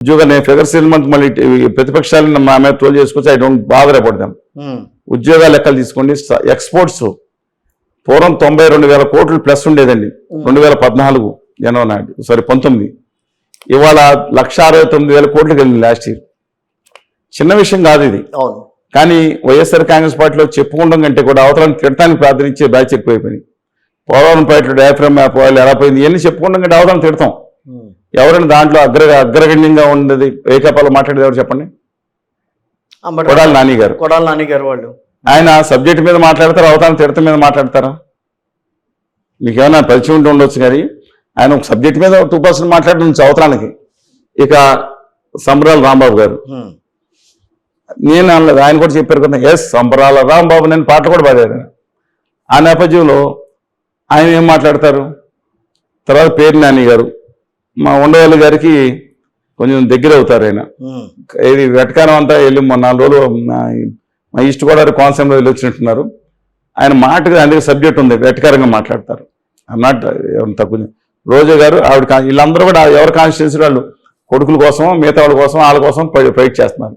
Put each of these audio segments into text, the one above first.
ఉద్యోగాలు నేను figures element మళ్ళీ ప్రతిపక్షాలను మా మీద ట్రోల్ చేసుకొచ్చి I don't bother about them. ఉద్యోగాలు లెక్కలు తీసుకోండి. ఎక్స్పోర్ట్స్ పూర్వం 92,000 కోట్లు ప్లస్ ఉండేదండి 2014 జనవరి నాటి 19. ఇవాళ 169,000 కోట్లకి వెళ్ళింది లాస్ట్ ఇయర్. చిన్న విషయం కాదు ఇది. కానీ వైఎస్ఆర్ కాంగ్రెస్ పార్టీలో చెప్పుకోవడం కంటే కూడా అవతలను తిడటానికి ప్రార్థనించే బ్యాచ్ ఎక్కువైపోయింది. పోలవరం పార్టీలో డయాఫ్రమ్ పోవాలి ఎలా పోయింది ఇవన్నీ చెప్పుకోవడం కంటే అవతలను తిడతాం. ఎవరైనా దాంట్లో అగ్రగణ్యంగా ఉండేది ఏకపాలో మాట్లాడేది ఎవరు చెప్పండి? కొడాలి నాని గారు. వాళ్ళు ఆయన సబ్జెక్ట్ మీద మాట్లాడతారు, అవతలను తిడత మీద మాట్లాడతారా? మీకు ఏమైనా పరిచయం ఉంటూ ఉండొచ్చు కానీ ఆయన ఒక సబ్జెక్ట్ మీద 2% మాట్లాడడం అవతరానికి. ఇక సంబరాల రాంబాబు గారు, నేను అనలేదు, ఆయన కూడా చెప్పారు కదా, ఎస్ సంబరాల రాంబాబు నేను పాటలు కూడా పాడారు. ఆ నేపథ్యంలో ఆయన ఏం మాట్లాడతారు? తర్వాత పేరు నాని గారు మా ఉండవల్లి గారికి కొంచెం దగ్గర అవుతారు. ఆయన ఇది వెటకారం అంతా వెళ్ళి 4 రోజులు మా ఈస్ట్ గోదావరి కోనసీమలో వెళ్ళి వచ్చినట్టున్నారు. ఆయన మాటగా అందుకే సబ్జెక్ట్ ఉంది, వెటకారంగా మాట్లాడతారు. అన్నట్టు తక్కువ. రోజా గారు ఆవిడ వీళ్ళందరూ కూడా ఎవరి కాన్స్టిట్యూన్సీ వాళ్ళు కొడుకుల కోసం మిగతా వాళ్ళ కోసం వాళ్ళ కోసం ఫైట్ చేస్తున్నారు.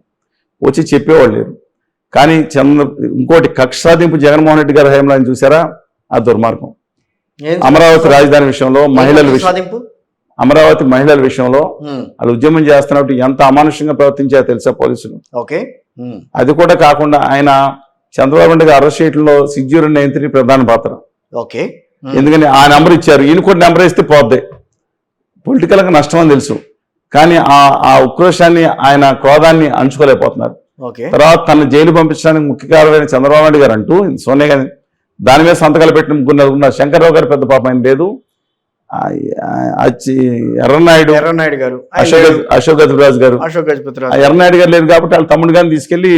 వచ్చి చెప్పేవాళ్ళు లేరు. కానీ ఇంకోటి కక్ష సాధింపు జగన్మోహన్ రెడ్డి గారి హయాంలో ఆయన చూసారా? ఆ దుర్మార్గం. అమరావతి రాజధాని విషయంలో అమరావతి మహిళల విషయంలో వాళ్ళు ఉద్యమం చేస్తున్నప్పుడు ఎంత అమానుషంగా ప్రవర్తించారో తెలుసా పోలీసులు? అది కూడా కాకుండా ఆయన చంద్రబాబు నాయుడు గారు అరెస్ట్ చేయడంలో 6093 ప్రధాన పాత్ర. ఎందుకని ఆ నెంబర్ ఇచ్చారు, ఈయన కూడా నెంబర్ ఇస్తే పోద్ది. పొలిటికల్గా నష్టం అని తెలుసు, కానీ ఆ ఉక్రోషాన్ని ఆయన క్రోధాన్ని అంచుకోలేకపోతున్నారు. తర్వాత తన జైలు పంపించడానికి ముఖ్య కారణమైన చంద్రబాబు నాయుడు గారు అంటూ సోనియా గాంధీ దాని మీద సంతకాలు పెట్టిన ముగ్గురు శంకర్రావు గారు పెద్ద పాపం ఆయన లేదు, ఎర్రనాయుడు గారు, అశోక్ గజపతిరాజు గారు, ఎర్రనాయుడు గారు లేదు కాబట్టి వాళ్ళ తమ్ముడు గారిని తీసుకెళ్లి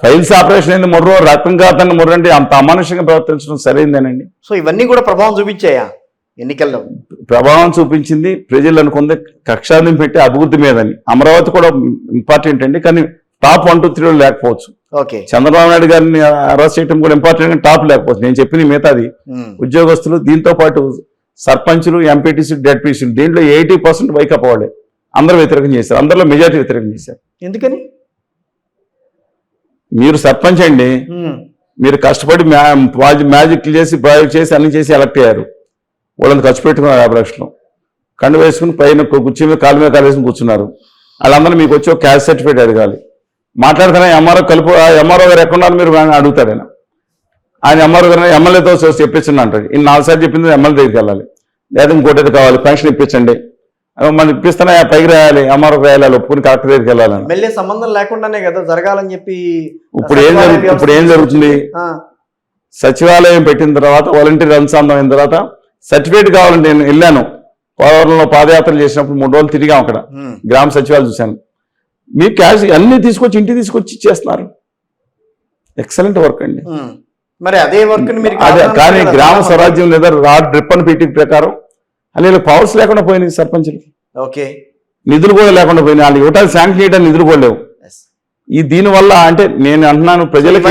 ఫైల్స్ ఆపరేషన్ అయింది. మొర్రో రక్తం కాదని మొర్ర అంటే అంత అమానుషంగా ప్రవర్తించడం సరైందేనండి. సో ఇవన్నీ కూడా ప్రభావం చూపించాయా ఎన్నికల్లో? ప్రభావం చూపించింది. ప్రజలు అనుకుంది కక్షాన్ని పెట్టి అభివృద్ధి మీదని. అమరావతి కూడా ఇంపార్టెంట్ అండి, కానీ టాప్ 1, 2, 3 లేకపోవచ్చు. చంద్రబాబు నాయుడు గారిని అరెస్ట్ చేయడం కూడా ఇంపార్టెంట్, కానీ టాప్ లేకపోవచ్చు. నేను చెప్పిన మిగతాది ఉద్యోగస్తులు, దీంతో పాటు సర్పంచులు, ఎంపీటీసీ, డెడ్పీసీలు, దీంట్లో 80% వైకాపా వాళ్ళే. అందరూ వ్యతిరేకం చేశారు, అందరిలో మెజార్టీ వ్యతిరేకం చేశారు. ఎందుకని? మీరు సర్పంచ్ అండి, మీరు కష్టపడి మ్యాజిక్ చేసి ప్రాజెక్ట్ చేసి అన్ని చేసి ఎలక్ట్ అయ్యారు. వాళ్ళని ఖర్చు పెట్టుకున్నారు 50 లక్షలు, కండు వేసుకుని పైన కుర్చీ మీద కాలు మీద కాలు వేసుకుని కూర్చున్నారు. వాళ్ళందరూ మీకు వచ్చి ఒక క్యాస్ట్ సర్టిఫికేట్ అడగాలి. మాట్లాడుతున్నా ఎంఆర్ఓ గారు ఎక్కడున్నారు మీరు అడుగుతాడు. ఆయన ఎంఆర్ఓ గారు ఎమ్మెల్యేతో చెప్పించండి అంటాడు. ఇన్ని 4 సార్లు చెప్పింది ఎమ్మెల్యే దగ్గరికి వెళ్ళాలి, లేదా ఇంకోటి కావాలి, పెన్షన్ ఇప్పించండి, మనం ఇప్పిస్తున్నా పైకి రాయాలి, ఎంఆర్ఓ రాయాలి, ఒప్పుకుని కలెక్టర్ దగ్గరికి వెళ్ళాలని. మళ్ళీ సంబంధం లేకుండానే కదా జరగాలని చెప్పి. ఇప్పుడు ఏం జరుగుతుంది? సచివాలయం పెట్టిన తర్వాత వాలంటీర్ అనుసంధానం అయిన తర్వాత సర్టిఫికేట్ కావాలంటే నేను వెళ్ళాను, పోలవరంలో పాదయాత్రలు చేసినప్పుడు 3 రోజులు తిరిగాం, అక్కడ గ్రామ సచివాలయం చూశాను. మీ క్యాష్ అన్ని తీసుకొచ్చి ఇంటికి తీసుకొచ్చి ఇచ్చేస్తున్నారు. ఎక్సలెంట్ వర్క్ అండి. మరి అదే వర్క్ కానీ గ్రామ స్వరాజ్యం లేదా డ్రిప్ అండ్ పీటీ ప్రకారం అలాగే పవర్స్ లేకుండా పోయినాయి సర్పంచులకి. నిధులు కూడా లేకుండా పోయినాయి. వాళ్ళు ఇవ్వటానికి శాంక్షన్ చేయడానికి నిధులు కూడా లేవు. దీనివల్ల అంటే నేను అంటున్నాను, ప్రజలకి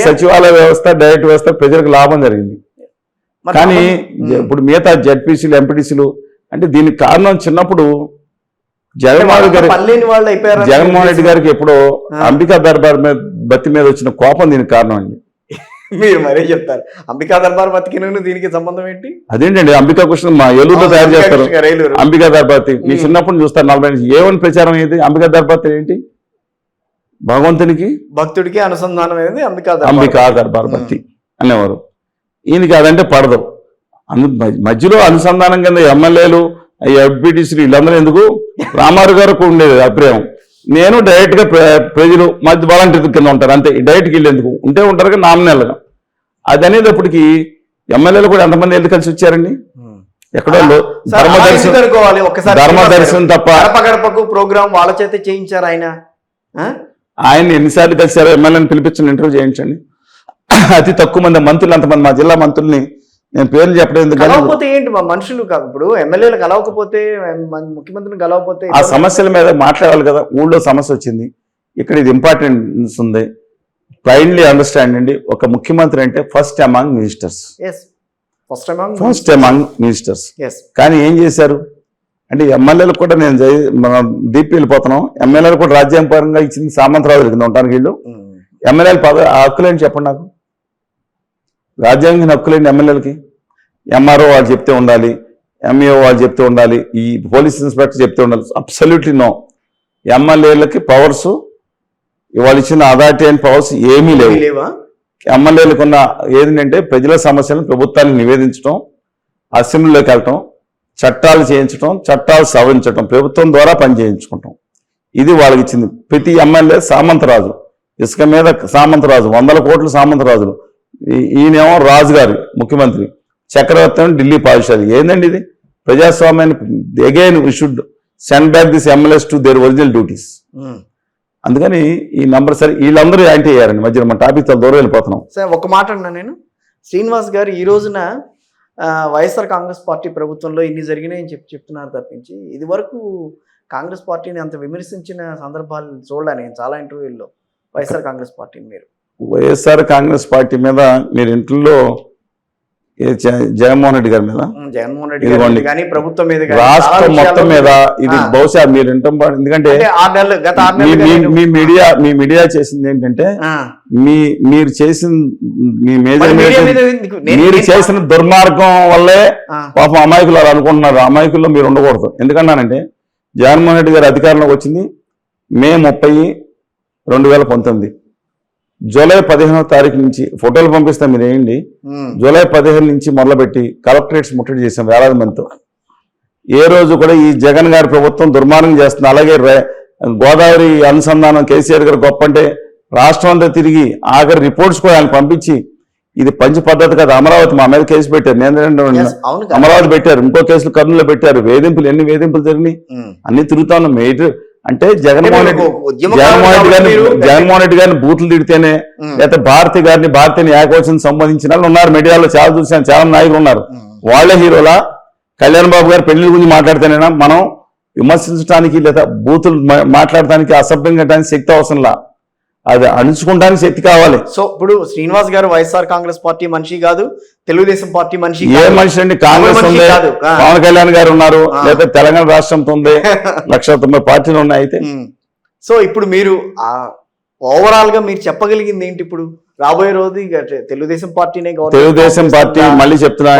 సచివాలయ వ్యవస్థ, డైరెక్ట్ వ్యవస్థ ప్రజలకు లాభం జరిగింది. కానీ ఇప్పుడు మిగతా జడ్పీసీలు, ఎంపీటీసీలు అంటే దీనికి కారణం చిన్నప్పుడు జగన్మోహన్ రెడ్డి గారికి ఎప్పుడో అంబికా దర్బార్ మీద బత్తి మీద వచ్చిన కోపం దీనికి కారణం అండి. మీరు మరే చెప్తారు. అంబికా దర్బార్ బతికి దీనికి సంబంధం ఏంటి? అదేంటండి, అంబికా కృష్ణ మా ఏలూరులో తయారు చేస్తారు అంబికా దర్బాతి. మీ చిన్నప్పుడు చూస్తారు 40 ఏమని ప్రచారం అయ్యేది? అంబికా దర్బాతి ఏంటి? భగవంతునికి భక్తుడికి అనుసంధానం అనేది అంబికా దర్బార్ బత్తి అనేవారు. ఈయనకి అదంటే పడదు. మధ్యలో అనుసంధానం కింద ఎమ్మెల్యేలు, ఎంపీటీసీలు వీళ్ళందరూ ఎందుకు? రామారావు గారు ఉండేది అభిప్రాయం. నేను డైరెక్ట్ గా ప్రజలు మధ్య వాలంటీర్ కింద ఉంటారు అంతే. డైరెక్ట్కి వెళ్ళేందుకు ఉంటే ఉంటారు కదా నామినల్గా. అది అనేటప్పటికి ఎమ్మెల్యేలు కూడా ఎంతమంది వెళ్ళి కలిసి వచ్చారండి? ఎక్కడో ధర్మదర్శనం తప్ప గడపకు ప్రోగ్రామ్ వాళ్ళ చేత చేయించారు. ఆయన ఎన్నిసార్లు కలిసారో ఎమ్మెల్యేని పిలిపించండి, ఇంటర్వ్యూ చేయించండి. అతి తక్కువ మంది మంత్రులు, అంతమంది మా జిల్లా మంత్రుల్ని నేను పేర్లు చెప్పడం ఎందుకు? కలవకపోతే ఏంటి మా మనుషులు? ఇప్పుడు ఎమ్మెల్యేలు కలవకపోతే, ముఖ్యమంత్రిని కలవకపోతే ఆ సమస్యల మీద మాట్లాడాలి కదా. ఊళ్ళో సమస్య వచ్చింది, ఇక్కడ ఇది ఇంపార్టెన్స్ ఉంది. కైండ్లీ అండర్స్టాండ్ అండి, ఒక ముఖ్యమంత్రి అంటే ఫస్ట్ అమాంగ్ మినిస్టర్స్. కానీ ఏం చేశారు? అంటే ఎమ్మెల్యేలకు కూడా నేను మనం డీపీ వెళ్ళిపోతున్నాం. ఎమ్మెల్యేలు కూడా రాజ్యాంగపరంగా ఇచ్చింది సామంతరాజు కింద ఉండడానికి వీళ్ళు. ఎమ్మెల్యేల హక్కులేంటి చెప్పండి నాకు. రాజ్యాంగ హక్కులేంటి ఎమ్మెల్యేలకి? ఎంఆర్ఓ వాళ్ళు చెప్తే ఉండాలి, ఎంఈఓ వాళ్ళు చెప్తే ఉండాలి, ఈ పోలీస్ ఇన్స్పెక్టర్ చెప్తే ఉండాలి. Absolutely no. ఎమ్మెల్యేలకి పవర్స్ ఇవాళ ఇచ్చిన అథారిటీ అండ్ పవర్స్ ఏమీ లేవు. ఎమ్మెల్యేలకు ఉన్న ఏంటంటే ప్రజల సమస్యలను ప్రభుత్వానికి నివేదించడం, అసెంబ్లీలోకి వెళ్ళటం, చట్టాలు చేయించడం, చట్టాలు సవరించడం, ప్రభుత్వం ద్వారా పని చేయించుకుంటాం. ఇది వాళ్ళకి ఇచ్చింది. ప్రతి ఎమ్మెల్యే సామంతరాజు, ఇసుక మీద సామంతరాజు, 100 కోట్ల సామంతరాజులు. ఈయనేమో రాజుగారి ముఖ్యమంత్రి, చక్రవర్తి ఢిల్లీ పాలిషాది. ఏందండి ఇది? ప్రజాస్వామ్యాన్ని again we should send back this MLAs to their original duties. అందుకని ఈ నంబర్ సరే వీళ్ళందరూ యాంటీ అయ్యారండి. మధ్యలో మన టాపిక్ చాలా దూరం వెళ్ళిపోతున్నాం. సార్ ఒక మాట అన్నా నేను, శ్రీనివాస్ గారు ఈ రోజున వైఎస్ఆర్ కాంగ్రెస్ పార్టీ ప్రభుత్వంలో ఇన్ని జరిగినాయని చెప్తున్నారు తప్పించి ఇది వరకు కాంగ్రెస్ పార్టీని అంత విమర్శించిన సందర్భాలు చూడలే నేను చాలా ఇంటర్వ్యూల్లో. వైఎస్ఆర్ కాంగ్రెస్ పార్టీని మీరు వైఎస్ఆర్ కాంగ్రెస్ పార్టీ మీద మీరు ఇంట్లో జగన్మోహన్ రెడ్డి గారి మీద, జగన్మోహన్ రెడ్డి గారి కానీ ప్రభుత్వం మీద, రాష్ట్రం మొత్తం మీద ఇది బహుశా మీరు వింటాం. ఎందుకంటే మీ మీడియా చేసింది ఏంటంటే మీరు చేసిన మీ మీరు చేసిన దుర్మార్గం వల్లే పాపం అమాయకులు అలా అనుకుంటున్నారు. అమాయకుల్లో మీరు ఉండకూడదు. ఎందుకన్నానంటే జగన్మోహన్ రెడ్డి గారి అధికారంలోకి వచ్చింది మే 30, 2019. జూలై 15వ తారీఖు నుంచి ఫోటోలు పంపిస్తాం మీరు వేయండి. జూలై 15 నుంచి మొదలుపెట్టి కలెక్టరేట్స్ ముట్టడి చేసాం వేలాది మందితో. ఏ రోజు కూడా ఈ జగన్ గారి ప్రభుత్వం దుర్మార్గం చేస్తుంది. అలాగే గోదావరి అనుసంధానం కేసీఆర్ గారు గొప్ప అంటే రాష్ట్రం అంతా తిరిగి ఆఖరి రిపోర్ట్స్ కూడా ఆయన పంపించి ఇది పంచి పద్ధతి కాదు. అమరావతి మా మీద కేసు పెట్టారు. అమరావతి పెట్టారు, ఇంకో కేసులు కర్నూలులో పెట్టారు. వేధింపులు ఎన్ని వేధింపులు జరిగినాయి అన్ని తిరుగుతా ఉన్నాం. అంటే జగన్మోహన్ రెడ్డి గారిని బూతులు తిడితేనే, లేకపోతే భారతీని ఏకవచనం సంబంధించిన వాళ్ళు ఉన్నారు. మీడియాలో చాలా చూసాను, చాలా నాయకులు ఉన్నారు. వాళ్ళే హీరోలా. కళ్యాణ్ బాబు గారు పెళ్లి గురించి మాట్లాడితేనేనా మనం విమర్శించడానికి లేదా బూతులు మాట్లాడటానికి, అసభ్యం కట్టడానికి శక్తి అవసరంలా, అది అణుచుకుంటానికి శక్తి కావాలి. సో ఇప్పుడు శ్రీనివాస్ గారు వైఎస్ఆర్ కాంగ్రెస్ పార్టీ మనిషి కాదు, తెలుగుదేశం పార్టీ మనిషి. ఏ మనిషి అండి? కాంగ్రెస్ ఉంది, పవన్ కళ్యాణ్ గారు ఉన్నారు, లేదా తెలంగాణ రాష్ట్రంతో ఉంది, 190 పార్టీలు ఉన్నాయి. అయితే సో ఇప్పుడు మీరు ఓవరాల్ గా మీరు చెప్పగలిగింది ఏంటి? ఇప్పుడు రాబోయే రోజు తెలుగుదేశం పార్టీనే, తెలుగుదేశం పార్టీ మళ్ళీ చెప్తున్నా,